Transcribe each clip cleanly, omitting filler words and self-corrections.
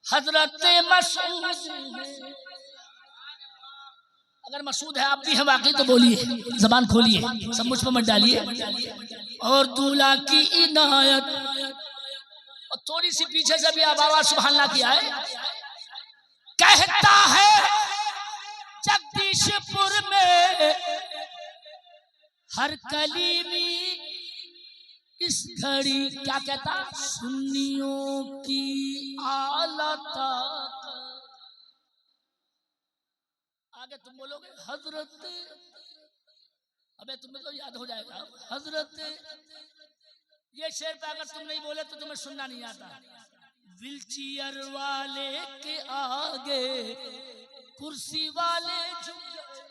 हजरत मसूद। अगर मसूद है आप भी हैं वाकई तो बोलिए, जबान खोलिए, सब मुझ पर मत डालिए। और दूल्हा की इनायत। और थोड़ी सी पीछे से भी आप आवाज सुभान अल्लाह की आए। कहता है जगदीशपुर में हर कलीमी इस घड़ी, क्या कहता, सुन्नियों की आलता। आगे तुम बोलोगे हजरत, अबे तुम्हें तो याद हो जाएगा हजरत। ये शेर पे अगर तुम नहीं बोले तो तुम्हें सुनना नहीं आता। व्हीलचेयर वाले के आगे कुर्सी वाले झुक गए।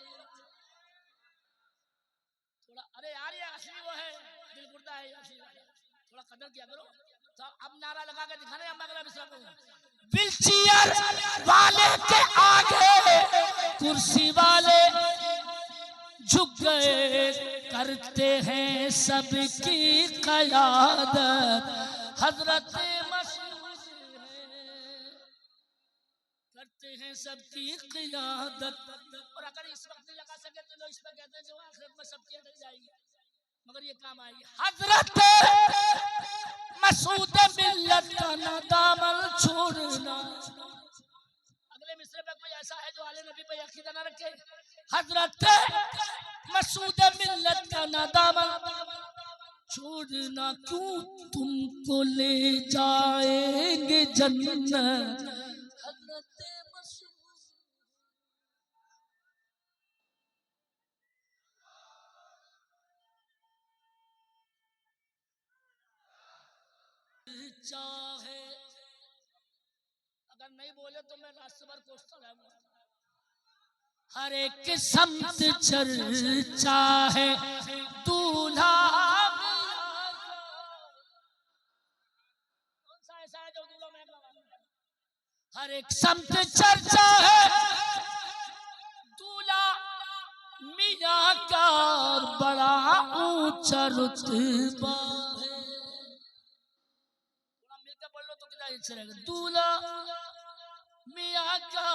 थोड़ा अरे यार ये असली वो है, दिल गुर्दा है असली वाला, थोड़ा कदर किया करो। तो अब नारा लगा के दिखाने हम अगला मिसरा को। व्हीलचेयर वाले के आगे कुर्सी वाले झुक गए, करते हैं सबकी क़यादत हजरत मसूद करते हैं सबकी क़यादत। और अगर इस वक्त नहीं लगा सके तो लोग इस पर कहते हैं जो आखिरत में सबकी अटक जाएगी, मगर ये काम आएगी। हजरत मसूद मिल्लत का ना दामन छोड़ना। अगले मिसरे पे कोई ऐसा है जो आले नबी पे यकीन न रखे। हजरत मसूद मिल्लत का ना दामन छोड़ना, क्यों तुमको ले जाएंगे जन्नत हजरत मसूद। चाहे अगर नहीं बोले तो मैं रास्ते भर कोसता रहूंगा। हर एक समत चर्चा है दूल्हा। कौन सा ऐसा है जो दूल्हा महक लगा? हर एक समत चर्चा है दूल्हा मियां का, बड़ा ऊंचा रुतबा है। थोड़ा मिलकर पढ़ लो तो कितना अच्छा रहेगा। दूल्हा मियां का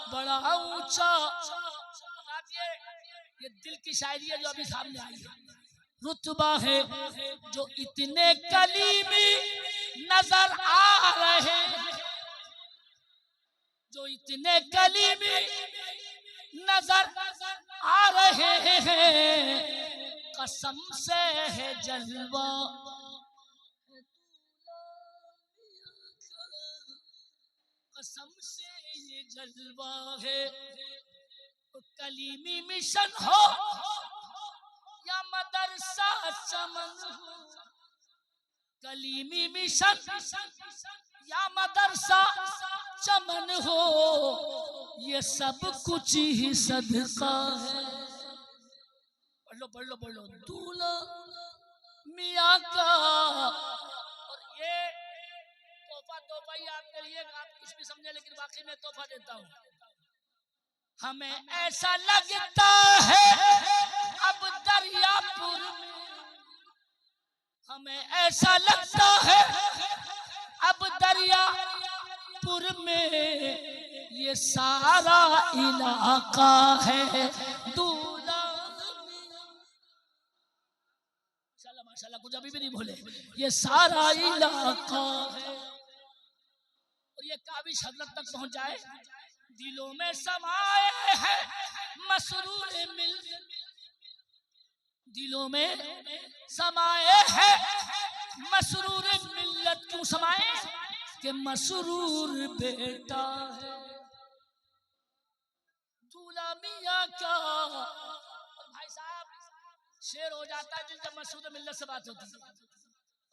बड़ा ऊंचा, ये दिल की शायरी है जो अभी सामने आई है। रुतबा है जो इतने कलीमी नजर आ रहे हैं, जो इतने कलीमी नजर आ रहे हैं, कसम से है जलवा कसम से ये जलवा है। तो कलीमी मिशन हो या मदरसा चमन हो, कलीमी मिशन या मदरसा चमन हो, ये सब कुछ ही सदका है। पढ़ लो पढ़ लो पढ़ लो। दूल्हा मियां का, और ये तोहफा ही आपके लिए, आप कुछ भी समझे लेकिन वाकई में तोहफा देता हूँ। हमें ऐसा लगता है अब दरियापुर में, हमें ऐसा लगता है अब दरियापुर में ये सारा इलाका है दूल्हा। माशाल्लाह कुछ अभी भी नहीं बोले। ये सारा इलाका है, और ये काबिश हजरत तक पहुंच जाए। दिलों में समाए है मसरूर मिल, दिलों में समाए है मसरूर मिल्लत। क्यों समाए? कि मसरूर बेटा है दूल्हा मियां का। और भाई साहब शेर हो जाता है जब मसरूर मिल्लत से बात होती है,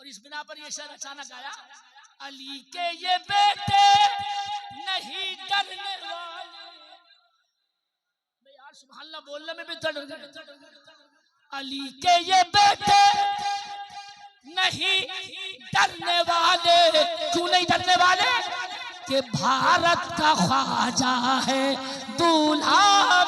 और इस बिना पर ये शेर अचानक आया। अली के ये बेटे नहीं डरने वाले, यार सुभान अल्लाह बोलने में भी डर गए। अली के ये बेटे नहीं डरने वाले, क्यों नहीं डरने वाले? कि भारत का ख्वाजा है दूल्हा